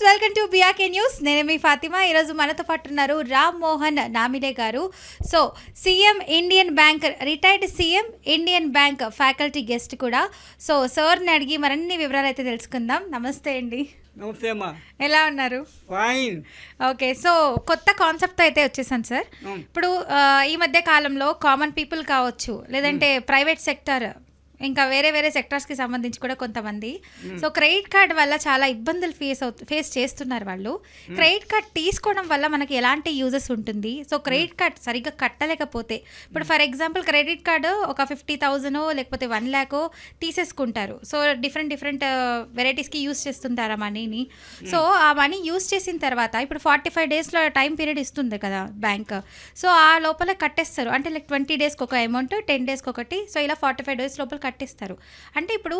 Welcome to BRK news. నేను మీ ఫాతిమా. ఈరోజు మనతో పాటు ఉన్నారు రామ్ మోహన్ నామిడే గారు. So CM Indian bank, retired CM Indian bank faculty guest కూడా. సో సార్ని అడిగి మరిన్ని వివరాలు అయితే తెలుసుకుందాం. నమస్తే అండి. నమస్తే అమ్మా. ఎలా ఉన్నారు? ఫైన్. ఓకే, సో కొత్త కాన్సెప్ట్ అయితే వచ్చేసాను సార్. ఇప్పుడు ఈ మధ్య కాలంలో కామన్ పీపుల్ కావచ్చు, లేదంటే ప్రైవేట్ సెక్టర్, ఇంకా వేరే వేరే సెక్టర్స్కి సంబంధించి కూడా కొంతమంది సో క్రెడిట్ కార్డ్ వల్ల చాలా ఇబ్బందులు ఫేస్ చేస్తున్నారు వాళ్ళు. క్రెడిట్ కార్డ్ తీసుకోవడం వల్ల మనకి ఎలాంటి యూజెస్ ఉంటుంది? సో క్రెడిట్ కార్డ్ సరిగ్గా కట్టలేకపోతే, ఇప్పుడు ఫర్ ఎగ్జాంపుల్ క్రెడిట్ కార్డు ఒక 50,000 లేకపోతే 1 lakh తీసేసుకుంటారు. సో డిఫరెంట్ వెరైటీస్కి యూజ్ చేస్తుంటారు ఆ మనీని. సో ఆ మనీ యూజ్ చేసిన తర్వాత ఇప్పుడు 45 daysలో టైం పీరియడ్ ఇస్తుంది కదా బ్యాంక్. సో ఆ లోపల కట్టేస్తారు. అంటే లైక్ 20 daysకి ఒక అమౌంట్, 10 daysకి ఒకటి, సో ఇలా 45 days లోపల కట్టిస్తారు. అంటే ఇప్పుడు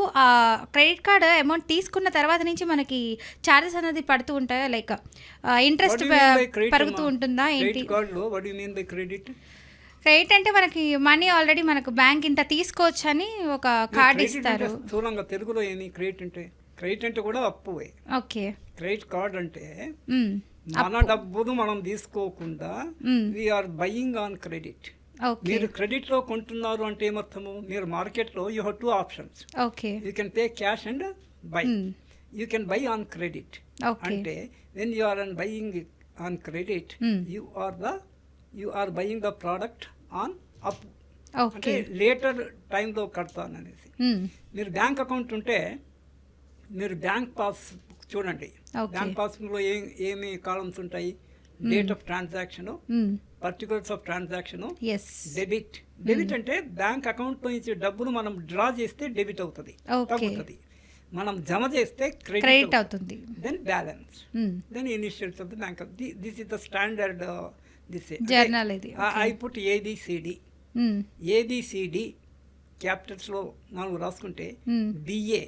క్రెడిట్ కార్డ్ అమౌంట్ తీసుకున్న తర్వాత నుంచి మనకి ఛార్జెస్ అనేది పడుతూ ఉంటాయా, లైక్ ఇంట్రెస్ట్ పెరుగుతూ ఉంటుందా ఏంటి? క్రెడిట్ అంటే మనకి మనీ ఆల్రెడీ మనకు బ్యాంక్ ఇంత తీసుకోవచ్చు అని ఒక కార్డ్ ఇస్తారు. తెలుగులో ఏంటి క్రెడిట్ అంటే? క్రెడిట్ అంటే కూడా అప్పువే. ఓకే. క్రెడిట్ కార్డ్ అంటే మన డబ్బును మనం తీసుకోకుండా వీఆర్ బయింగ్ ఆన్ క్రెడిట్. మీరు క్రెడిట్ లో కొంటున్నారు అంటే ఏమర్థము? మీరు మార్కెట్ లో you have 2 options. You can pay cash and buy. You can buy on credit. అంటే when you are buying on credit, you are buying the product on up. అంటే later టైంలో కడతాను అనేసి. మీరు బ్యాంక్ అకౌంట్ ఉంటే మీరు bank pass చూడండి. Bank passbook లో ఏమి కాలమ్స్ ఉంటాయి? Date of transaction, particulars of transaction, debit అంటే బ్యాంక్ అకౌంట్ నుంచి డబ్బును మనం డ్రా చేస్తే డెబిట్ అవుతుంది, తగ్గుతుంది. మనం జమ చేస్తే క్రెడిట్ అవుతుంది. Then balance, then initials of the bank. This is the standard. Journal ఇది. ఐ పుట్ ఏబిసిడి క్యాపిటల్స్ లో మనం రాసుకుంటే BA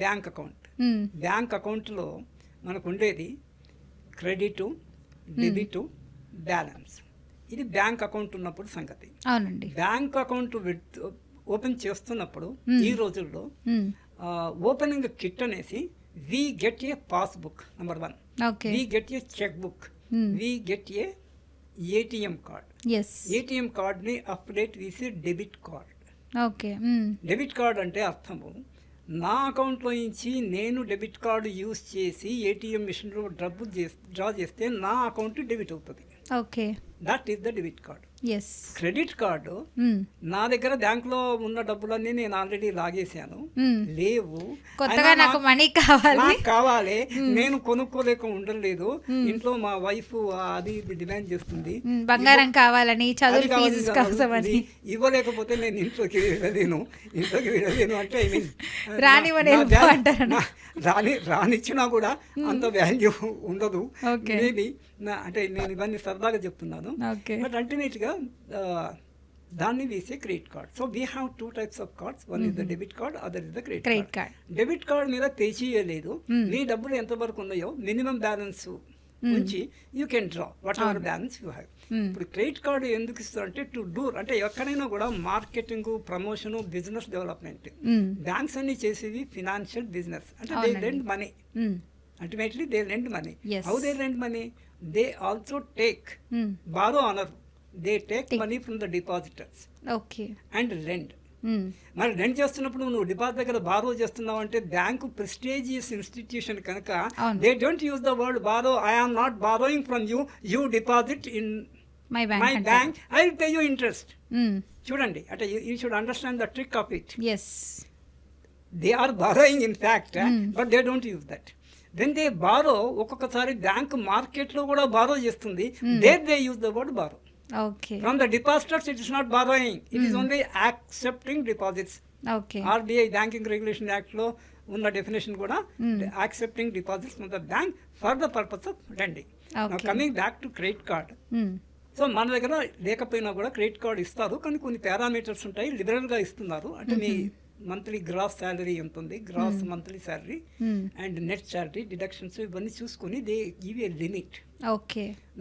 bank account. Bank account లో మనకు ఉండేది క్రెడిట్, డెబిట్, బ్యాలెన్స్. ఇది బ్యాంక్ అకౌంట్ ఉన్నప్పుడు సంగతి. అవునండి. బ్యాంక్ అకౌంట్ ఓపెన్ చేస్తున్నప్పుడు ఈ రోజుల్లో ఓపెనింగ్ కిట్ అనేసి we get a passbook number 1, we get a cheque book, we get a ATM card. ATM card ని అప్డేట్ తీసి డెబిట్ కార్డ్. డెబిట్ కార్డ్ అంటే అర్థము, నా అకౌంట్లో నుంచి నేను డెబిట్ కార్డు యూజ్ చేసి ఏటీఎం మిషన్లో డబ్బు డ్రా చేస్తే నా అకౌంట్ డెబిట్ అవుతుంది. That is the debit card. Credit card నా దగ్గర బ్యాంకులో ఉన్న డబ్బులన్నీ నేను ఆల్రెడీ లాగేశాను, లేవు, నాకు మనీ కావాలి, నేను కొనుక్కోలేక ఉండలేదు, ఇంట్లో మా వైఫ్ అది ఇది డిమాండ్ చేస్తుంది, బంగారం కావాలని, ఇవ్వలేకపోతే నేను ఇంట్లోకి వెళ్ళలేను అంటే ఐ మీన్ రానిచ్చినా కూడా అంత వాల్యూ ఉండదు మేబీ. అంటే నేను ఇవన్నీ సరదాగా చెప్తున్నాను. బట్ అల్టిమేట్గా దాన్ని వేసే credit card. So we have 2 types of cards. One is the debit card, other is the credit card. Debit card మీద పే చేయలేదు, మీ డబ్బులు ఎంతవరకు ఉన్నాయో మినిమం బ్యాలెన్స్ ఉంచి you can draw what ever balance you have. ఇప్పుడు credit card ఎందుకు ఇస్తారంటే to do, అంటే ఎక్కడైనా కూడా marketing, promotion, business development. Banks అన్ని చేసేవి ఫినాన్షియల్ బిజినెస్. అంటే they lend money. Ultimately they lend money. How they lend money? They also take, borrow అనరు, they take money from the depositors and lend. మరి lend చేస్తున్నప్పుడు నువ్వు deposit దగ్గర borrow చేస్తున్నావు అంటే బ్యాంకు ప్రెస్టీజియస్ ఇన్స్టిట్యూషన్ కనుక they don't use the word borrow. I am not borrowing from you, you deposit in my bank, I will pay you interest. చూడండి, అంటే you should understand the trick of it. They are borrowing in fact, but they don't use that. When they borrow, ఒక్కొక్కసారి bank మార్కెట్లో కూడా borrow చేస్తుంది, they use the word borrow. From the depositors, it is not borrowing. It is only accepting deposits. RBI Banking Regulation Act లో ఉన్న definition కూడా accepting deposits from the bank for the purpose of lending. Now coming back to credit card. So మన దగ్గర లేకపోయినా కూడా credit card ఇస్తారు, కానీ కొన్ని పారామీటర్స్ ఉంటాయి. లిబరల్గా ఇస్తున్నారు. అంటే మీ మంత్లీ గ్రాస్ శాలరీ ఎంత ఉంది, gross monthly salary and net salary deductions ఇవన్నీ చూసుకుని దే గివ్ ఏ లిమిట్.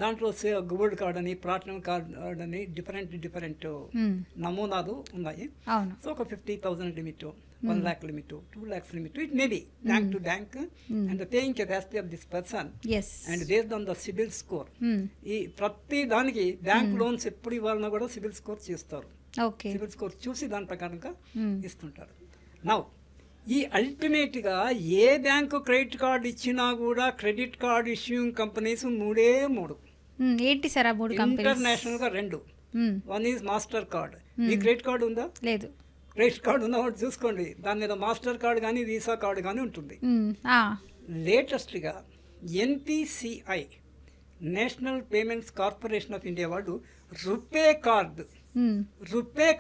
దాంట్లో గోల్డ్ కార్డ్ అని, ప్లాటినం కార్డ్ అని డిఫరెంట్ నమూనాలు ఉన్నాయి. సో ఒక 50,000 limit, 1 lakh limit, 2 lakhs limit, it may be bank to bank and the paying capacity of this person is and based on the CIBIL score. ఈ ప్రతి దానికి bank loans ఎప్పుడు ఇవ్వాలన్నా కూడా సిబిల్ స్కోర్ చేస్తారు. ఓకే సిబిల్ స్కోర్ చూసి దాని ప్రకారంగా ఇస్తుంటారు. నౌ ఈ అల్టిమేట్గా ఏ బ్యాంకు క్రెడిట్ కార్డు ఇచ్చినా కూడా క్రెడిట్ కార్డ్ ఇష్యూయింగ్ కంపెనీస్ మూడే మూడు. ఏంటి సార్ ఆ 3 కంపెనీస్? ఇంటర్నేషనల్గా 2. One is Mastercard. ఈ క్రెడిట్ కార్డు ఉందా? లేదు. క్రెడిట్ కార్డు ఉన్నవాడు చూసుకోండి, దాని మీద మాస్టర్ కార్డు కానీ వీసా కార్డు కానీ ఉంటుంది. లేటెస్ట్గా NPCI national payments corporation of India వాళ్ళు రూపే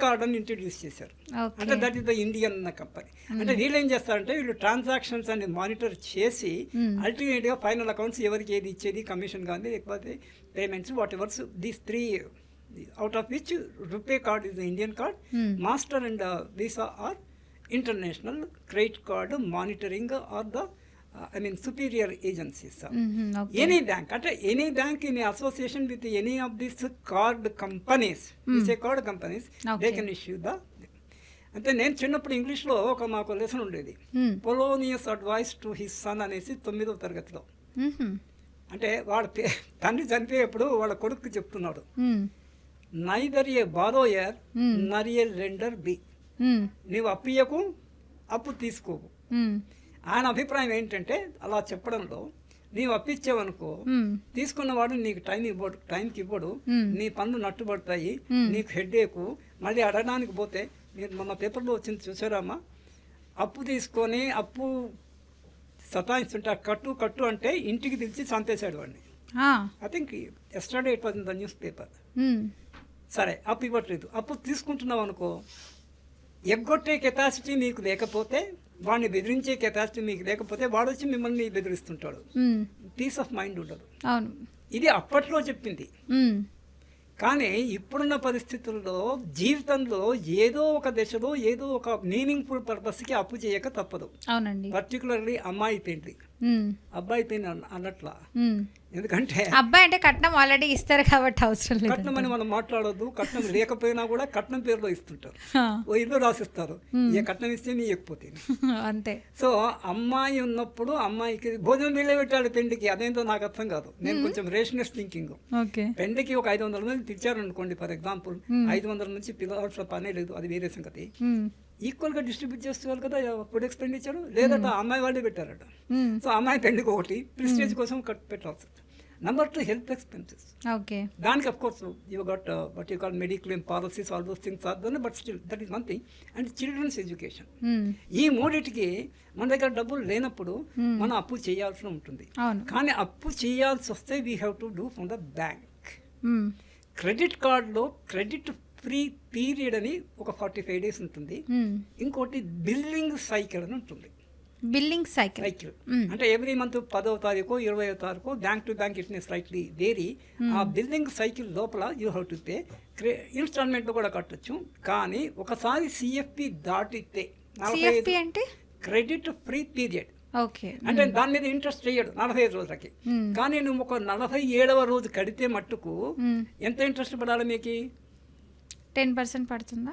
కార్డ్ అని ఇంట్రడ్యూస్ చేశారు. అంటే that is the Indian company. అంటే వీళ్ళు ఏం చేస్తారంటే వీళ్ళు ట్రాన్సాక్షన్స్ అని మానిటర్ చేసి అల్టిమేట్గా ఫైనల్ అకౌంట్స్ ఎవరికి ఏది ఇచ్చేది, కమిషన్ కానీ లేకపోతే payments whatever's these 3 out of which RuPay card is the Indian card, Master and Visa are international credit card monitoring or the superior agencies. Okay. Any bank, in association with any of these card companies, card companies, okay, they can issue the. అంటే నేను చిన్నప్పుడు ఇంగ్లీష్లో మాకు lesson ఉండేది, పొలోనియస్ advice to his son అనేసి 9వ తరగతిలో. అంటే వాడు తండ్రి చనిపోయేప్పుడు వాళ్ళ కొడుకు చెప్తున్నాడు, నైదర్ ఏ బారోయర్ నర్ ఏ లెండర్ బి. నీవు అప్పియకు, అప్పు తీసుకోవు. ఆయన అభిప్రాయం ఏంటంటే అలా చెప్పడంలో, నీవు అప్పిచ్చావనుకో తీసుకున్నవాడు నీకు టైంకి ఇవ్వడు, నీ పనులు నట్టుబడతాయి, నీకు హెడ్ఏకు, మళ్ళీ అడగడానికి పోతే మీరు మొన్న పేపర్లో వచ్చింది చూసారమ్మా, అప్పు తీసుకొని అప్పు సతాయిస్తుంటే కట్టు అంటే ఇంటికి పిలిచి చంపేశాడు వాడిని. I think yesterday it was in the news paper. సరే అప్పు ఇవ్వట్లేదు, అప్పు తీసుకుంటున్నావు అనుకో, ఎగ్గొట్టే కెపాసిటీ నీకు లేకపోతే, వాడిని బెదిరించే కెపాసిటీ మీకు లేకపోతే వాడు వచ్చి మిమ్మల్ని బెదిరిస్తుంటాడు, పీస్ ఆఫ్ మైండ్ ఉండదు. ఇది అప్పట్లో చెప్పింది. కానీ ఇప్పుడున్న పరిస్థితుల్లో జీవితంలో ఏదో ఒక దశలో ఏదో ఒక మీనింగ్ఫుల్ పర్పస్కి అప్పు చేయక తప్పదు. అవునండి. పర్టికులర్లీ అమ్మాయి పెళ్లి, అబ్బాయి పెళ్లి అన్నట్లా. ఎందుకంటే అబ్బాయి అంటే కట్నం ఆల్రెడీ ఇస్తారు కాబట్టి అవసరం లేదు. కట్నం అని మనం మాట్లాడొద్దు. కట్నం లేకపోయినా కూడా కట్నం పేరులో ఇస్తుంటారు, ఓ ఇల్లు రాసిస్తారు, ఏ కట్నం ఇస్తే నీ ఎక్కుపోతే అంతే. సో అమ్మాయి ఉన్నప్పుడు అమ్మాయికి భోజనం వీళ్ళే పెట్టాడు పెళ్లికి, అదేంటో నాకు అర్థం కాదు. నేను కొంచెం రేషనస్ థింకింగ్. పెళ్లికి ఒక 500 మంది పిలిచారనుకోండి ఫర్ ఎగ్జాంపుల్, 500 నుంచి పిలవాల్సిన పనే లేదు, అది వేరే సంగతి. ఈక్వల్గా డిస్ట్రిబ్యూట్ చేస్తున్నారు కదా ఫుడ్ ఎక్స్పెండిచర్, లేదట అమ్మాయి వాళ్ళే పెట్టారట. సో అమ్మాయి పెళ్లికి ఒకటి ప్రిస్టేజ్ కోసం పెట్టాల్సి. Number 2 health expenses. దానికి of course you got but you call mediclaim policies, all those things are done, but still that is one thing. And children's education. ఈ మూడిటికి మన దగ్గర డబ్బులు లేనప్పుడు మనం అప్పు చేయాల్సి ఉంటుంది. కానీ అప్పు చేయాల్సి వస్తే we have to do from the bank. Credit కార్డులో క్రెడిట్ ఫ్రీ పీరియడ్ అని ఒక 45 days ఉంటుంది. ఇంకోటి బిల్లింగ్ సైకిల్ అని ఉంటుంది. బిల్లింగ్ సైకిల్ అంటే ఎవ్రీ మంత్ 10వ తారీఖు 20వ తారీఖు bank to bank it slightly vary. ఆ బిల్లింగ్ సైకిల్ లోపల you have to pay. Instalment కూడా కట్టొచ్చు. కానీ ఒకసారి CFP దాటితే అంటే క్రెడిట్ ఫ్రీ పీరియడ్, అంటే దాని మీద ఇంట్రెస్ట్ చేయడు 45 రోజులకి. కానీ నువ్వు ఒక 47వ రోజు కడితే మట్టుకు ఎంత ఇంట్రెస్ట్ పడాలి మీకు? 10% పడుతుందా?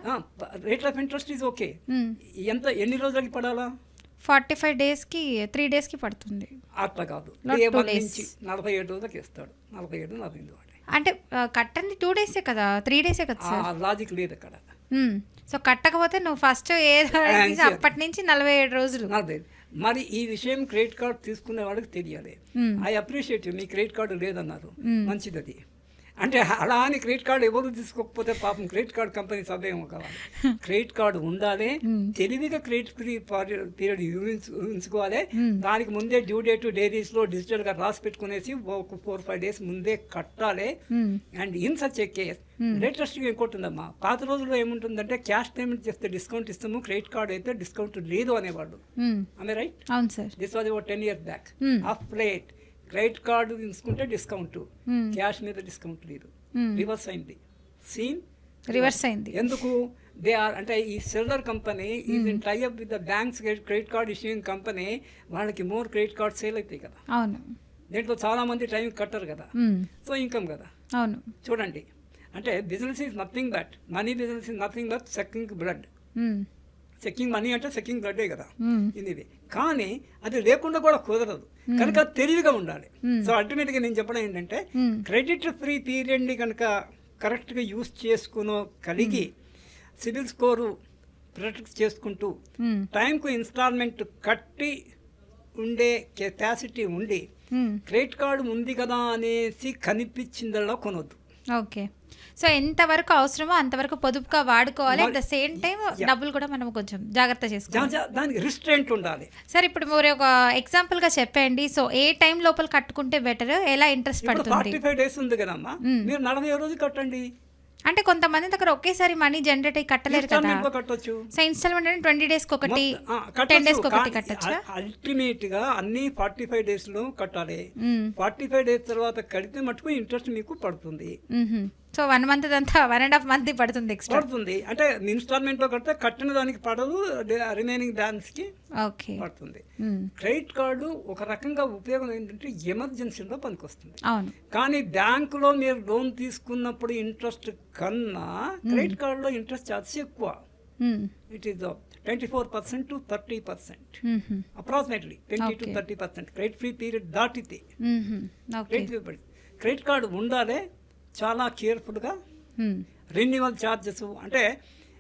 Rate of interest is okay. ఎన్ని రోజులకి పడాలా? 45 daysకి 3 daysకి పడుతుంది. అట్లా కాదు, 47 రోజులకి ఇస్తాడు. 47, 48 అంటే కట్టండి 2 days కదా, 3 days కదా సార్? లాజిక్ లేదు అక్కడ. సో కట్టకపోతే నువ్వు ఫస్ట్ అప్పటి నుంచి 47 రోజులు. మరి ఈ విషయం క్రెడిట్ కార్డు తీసుకునే వాళ్ళకి తెలియాలి. I appreciate me credit card లేదన్నారు, మంచిది. అది అంటే అలా అని క్రెడిట్ కార్డు ఎవరు తీసుకోకపోతే పాపం క్రెడిట్ కార్డు కంపెనీ సభ్యం కావాలి. క్రెడిట్ కార్డు ఉండాలి, తెలివిగా క్రెడిట్ ఫ్రీ పీరియడ్ ఉంచుకోవాలి. దానికి ముందే డ్యూ డేట్ డైరీస్లో డిజిటల్గా రాసి పెట్టుకునేసి ఒక 4-5 days ముందే కట్టాలి. And in such a case లేటెస్ట్గా ఇంకోటి ఉందమ్మా, పాత రోజుల్లో ఏముంటుందంటే క్యాష్ పేమెంట్ చేస్తే డిస్కౌంట్ ఇస్తాము, క్రెడిట్ కార్డు అయితే డిస్కౌంట్ లేదు అనేవాళ్ళు. ఆమె రైట్? అవును sir. This was 10 years back. Of late credit card తీసుకుంటే డిస్కౌంట్, క్యాష్ మీద డిస్కౌంట్ లేదు. రివర్స్ అయింది, సీన్ రివర్స్ అయింది. ఎందుకు? దే ఆర్ అంటే ఈ seller company is in tie up with the banks credit card issuing company. వాళ్ళకి మోర్ క్రెడిట్ కార్డ్ సేల్ అవుతాయి కదా. అవును. దీంట్లో చాలా మంది టైం కట్టరు కదా, సో ఇన్కమ్ కదా. అవును. చూడండి, అంటే business is nothing but money, business is nothing but sucking blood. Checking money అంటే చెక్కింగ్ బ్లడ్డే కదా ఇది. కానీ అది లేకుండా కూడా కుదరదు కనుక తెలివిగా ఉండాలి. సో అల్టిమేట్గా నేను చెప్పడం ఏంటంటే క్రెడిట్ ఫ్రీ పీరియడ్ని కనుక కరెక్ట్గా యూస్ చేసుకునో కలిగి సిబిల్ స్కోరు ప్రొటెక్ట్ చేసుకుంటూ టైంకు ఇన్స్టాల్మెంట్ కట్టి ఉండే కెపాసిటీ ఉండి క్రెడిట్ కార్డు ఉంది కదా అనేసి కనిపించిందల్లా కొనొద్దు. ఓకే. సో ఎంతవరకు అవసరమో అంతవరకు పొదుపుగా వాడుకోవాలి. అట్ ద సేమ్ టైం డబ్బులు కూడా మనం కొంచెం జాగ్రత్త చేసుకోవాలి. దానికి రిస్ట్రెంట్ ఉండాలి. సార్ ఇప్పుడు మీరు ఒక ఎగ్జాంపుల్గా చెప్పండి. సో ఏ టైం లోపల కట్టుకుంటే బెటర్, ఎలా ఇంట్రెస్ట్ పడుతుంది? 45 days ఉంది కదమ్మా, మీరు 40 రోజు కట్టండి. అంటే కొంతమంది దగ్గర ఒకేసారి మనీ జనరేట్ అయ్యి కట్టలేరు కదా. కట్టొచ్చు. సో ఇన్స్టాల్మెంట్ అంటే 20 days ఒకటి 10 days ఒకటి కట్టొచ్చు. అల్టిమేట్ గా అన్ని 45 days లో కట్టాలి. 45 days తర్వాత కడితే మటుకు ఇంట్రెస్ట్ మీకు పడుతుంది. సో 1 month అంతా 1.5 month పడుతుంది ఎక్స్ట్రా పడుతుంది. అంటే ఇన్స్టాల్మెంట్ లో కడితే కట్టిన దానికి పడదు, రిమైనింగ్ బ్యాలెన్స్ కి పడుతుంది. క్రెడిట్ కార్డు ఒక రకంగా ఉపయోగం ఏంటంటే ఎమర్జెన్సీలో పనికొస్తుంది. అవును. కానీ బ్యాంకులో మీరు లోన్ తీసుకున్నప్పుడు ఇంట్రెస్ట్ కన్నా క్రెడిట్ కార్డులో ఇంట్రెస్ట్ చార్జెస్ ఎక్కువ. It is 24% to 30%, approximately 20 to 30%. Credit free period దాటితే క్రెడిట్ కార్డు ఉండాలి. చాలా కేర్ఫుల్గా రెన్యువల్ ఛార్జెస్ అంటే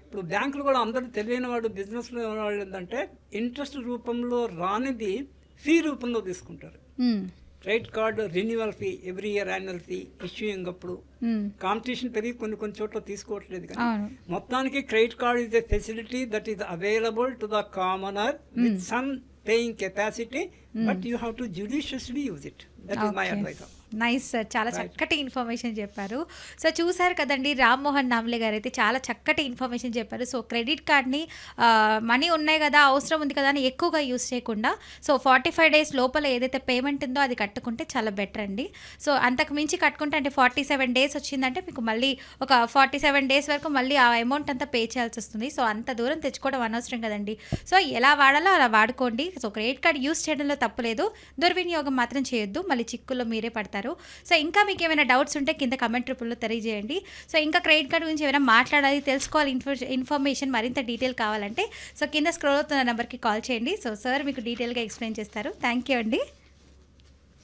ఇప్పుడు బ్యాంకులు కూడా అందరూ తెలియని వాడు బిజినెస్లో వాళ్ళు ఏంటంటే ఇంట్రెస్ట్ రూపంలో రానిది ఫీ రూపంలో తీసుకుంటారు. Credit card renewal fee every year annual fee issuing అప్పుడు కాంపిటీషన్ పెరిగి కొన్ని చోట్ల తీసుకోవట్లేదు. కానీ మొత్తానికి credit card is a facility that is available to the commoner with some paying capacity, but you have to judiciously use it. That is my advice. Nice sir, చాలా చక్కటి information చెప్పారు. సో చూసారు కదండి, రామ్మోహన్ నామ్లే గారు అయితే చాలా చక్కటి ఇన్ఫర్మేషన్ చెప్పారు. సో క్రెడిట్ కార్డ్ని మనీ ఉన్నాయి కదా, అవసరం ఉంది కదా అని ఎక్కువగా యూస్ చేయకుండా సో 45 days లోపల ఏదైతే పేమెంట్ ఉందో అది కట్టుకుంటే చాలా బెటర్ అండి. సో అంతకు మించి కట్టుకుంటే అంటే 47 days వచ్చిందంటే మీకు మళ్ళీ ఒక 47 days వరకు మళ్ళీ ఆ అమౌంట్ అంతా పే చేయాల్సి వస్తుంది. సో అంత దూరం తెచ్చుకోవడం అనవసరం కదండి. సో ఎలా వాడాలో అలా వాడుకోండి. సో క్రెడిట్ కార్డ్ యూస్ చేయడంలో తప్పులేదు, దుర్వినియోగం మాత్రం చేయొద్దు, మళ్ళీ చిక్కుల్లో మీరే పడతారు. సో ఇంకా మీకు ఏమైనా డౌట్స్ ఉంటే కింద కమెంట్ రూపంలో తెలియజేయండి. సో ఇంకా క్రెడిట్ కార్డ్ గురించి ఏమైనా మాట్లాడాలి, తెలుసుకోవాలి, ఇన్ఫర్మేషన్ మరింత డీటెయిల్ కావాలంటే సో కింద స్క్రోల్ అవుతున్న నెంబర్కి కాల్ చేయండి. సో సార్ మీకు డీటెయిల్గా ఎక్స్ప్లెయిన్ చేస్తారు. థ్యాంక్ యూ అండి.